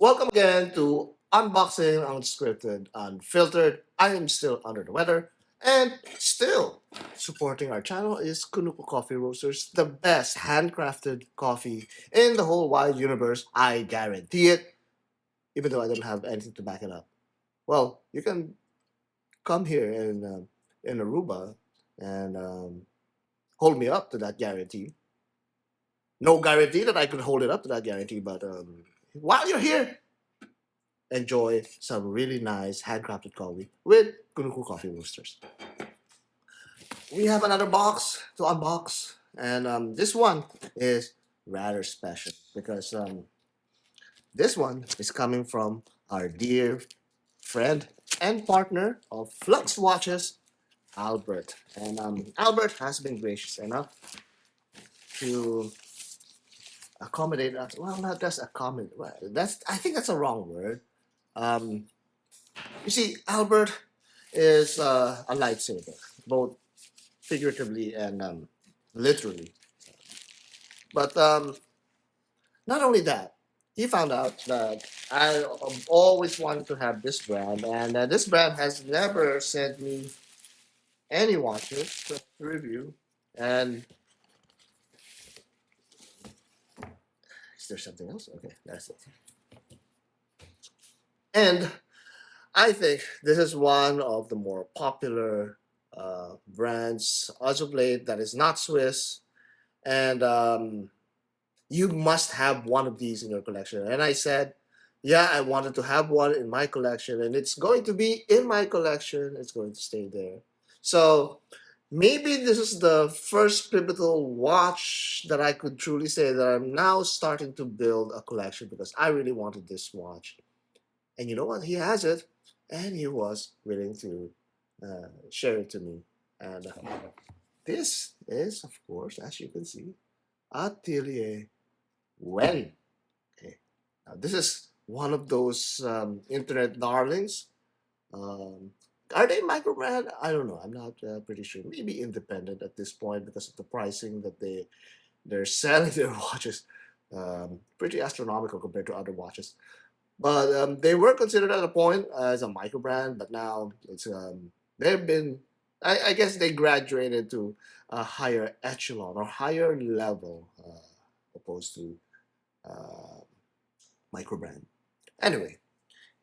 Welcome again to Unboxing Unscripted Unfiltered. I am still under the weather and still supporting our channel is Kunuku Coffee Roasters, the best handcrafted coffee in the whole wide universe. I guarantee it, even though I don't have anything to back it up. Well, you can come here in Aruba and hold me up to that guarantee. No guarantee that I could hold it up to that guarantee, but while you're here, enjoy some really nice handcrafted coffee with Kunuku Coffee Roasters. We have another box to unbox, and this one is rather special because this one is coming from our dear friend and partner of Flux Watches, Albert. And Albert has been gracious enough to accommodate us. Well, not just accommodate. Well, I think that's a wrong word. Um, you see, Albert is a lifesaver, both figuratively and literally. But not only that, he found out that I always wanted to have this brand, and this brand has never sent me any watches to review. And is there something else? Okay, that's it. And I think this is one of the more popular brands as of late that is not Swiss, and you must have one of these in your collection. And I said, yeah, I wanted to have one in my collection, and it's going to be in my collection. It's going to stay there. So maybe this is the first pivotal watch that I could truly say that I'm now starting to build a collection because I really wanted this watch. And you know what? He has it, and he was willing to share it to me. And this is, of course, as you can see, Atelier Wen. Okay. Now, this is one of those internet darlings. Um, are they Microbrand? I don't know. I'm not pretty sure. Maybe independent at this point because of the pricing that they're selling their watches. Pretty astronomical compared to other watches. But they were considered at a point as a microbrand, but now they've been. I guess they graduated to a higher echelon or higher level opposed to uh, microbrand. Anyway,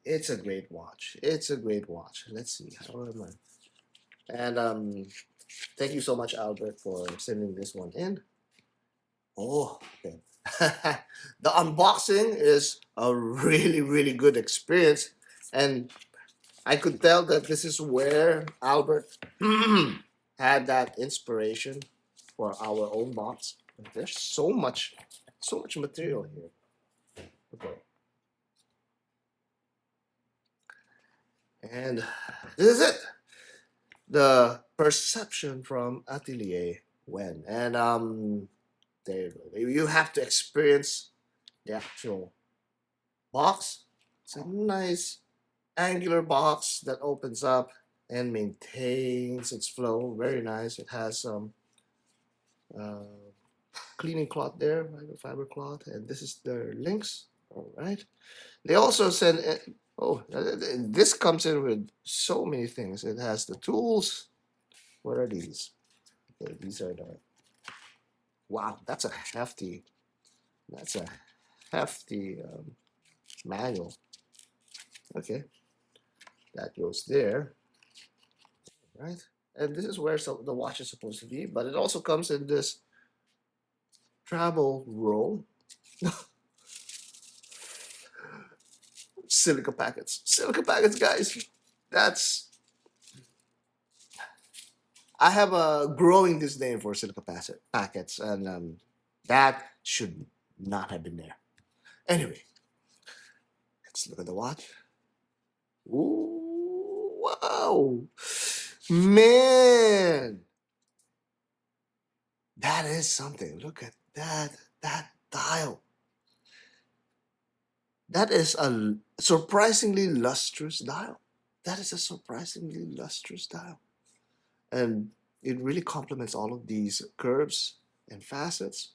it's a great watch. It's a great watch. Let's see. How am I? And thank you so much, Albert, for sending this one in. Oh, okay. The unboxing is a really, really good experience. And I could tell that this is where Albert had that inspiration for our own box. There's so much material here. Okay. And this is it. The perception from Atelier Wen. And there you go. You have to experience the actual box. It's a nice angular box that opens up and maintains its flow. Very nice. It has some uh, cleaning cloth there, right? A fiber cloth, and this is their links. All right. They also send. Oh, this comes in with so many things. It has the tools. What are these? Okay, these are the. Wow, that's a hefty. That's a hefty manual. Okay, that goes there, right? And this is where the watch is supposed to be, but it also comes in this travel roll. Silica packets. Silica packets, guys. That's I have a growing disdain for silica packets, and that should not have been there. Anyway, let's look at the watch. Ooh, wow, man, that is something. Look at that dial. That is a surprisingly lustrous dial. That is a surprisingly lustrous dial. And it really complements all of these curves and facets.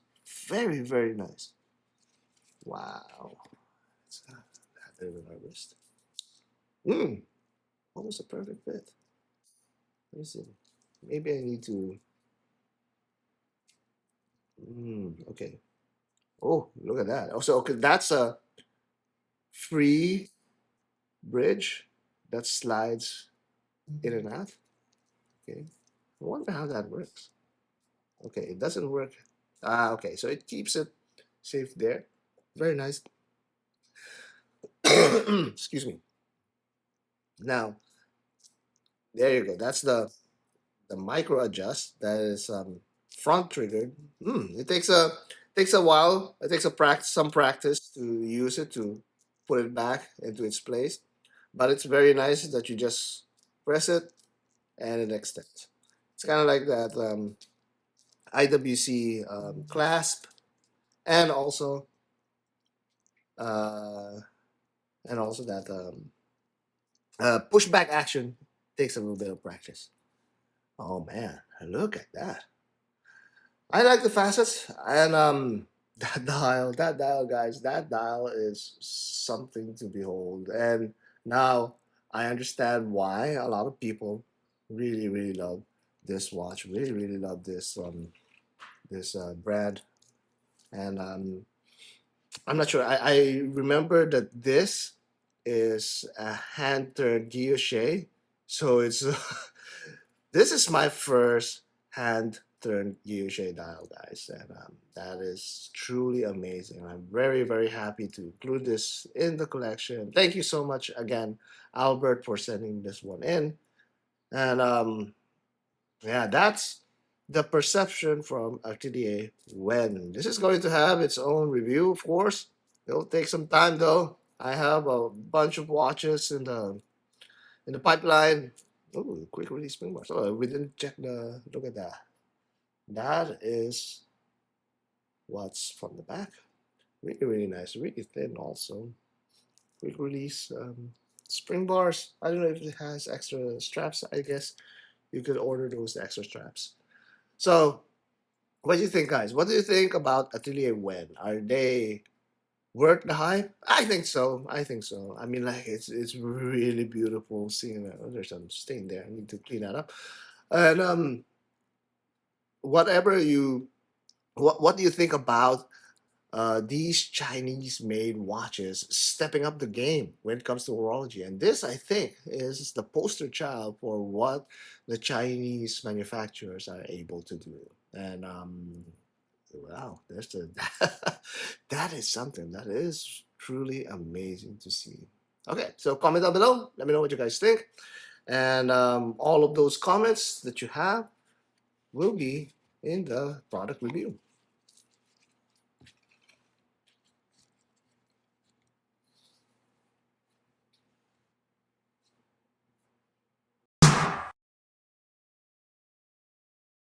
Very, very nice. Wow. Put it on my wrist. Mm, almost a perfect fit. Let me see. Maybe I need to. Okay. Oh, look at that. Also, okay, that's a free bridge that slides in and out. Okay. I wonder how that works. Okay, it doesn't work. Ah, okay. So it keeps it safe there. Very nice. Excuse me. Now, there you go. That's the micro adjust that is front triggered. It takes a while. It takes a practice, some practice to use it to put it back into its place. But it's very nice that you just press it and it extends. It's kind of like that IWC clasp, and also uh, that pushback action takes a little bit of practice. Oh man, look at that! I like the facets and that dial, guys, that dial is something to behold. And now I understand why a lot of people really, really love this watch. Really, really love this brand. And I'm not sure. I remember that this is a hand turned guilloche, so it's this is my first hand turned guilloche dial, guys, and that is truly amazing. I'm very, very happy to include this in the collection. Thank you so much again, Albert, for sending this one in. And yeah, that's the perception from Atelier Wen. This is going to have its own review, of course. It'll take some time though. I have a bunch of watches in the pipeline. Oh, quick release spring bar. So we didn't check the. Look at that. That is what's from the back. Really, really nice. Really thin also. Quick release spring bars. I don't know if it has extra straps. I guess you could order those extra straps. So, what do you think, guys? What do you think about Atelier Wen? Are they worth the hype? I think so. I think so. I mean, like it's really beautiful seeing that. Oh, there's some stain there. I need to clean that up. And whatever you, what do you think about these Chinese made watches stepping up the game when it comes to horology? And this, I think, is the poster child for what the Chinese manufacturers are able to do. And wow, there's the that is something that is truly amazing to see. Okay, so comment down below. Let me know what you guys think. And all of those comments that you have will be in the product review.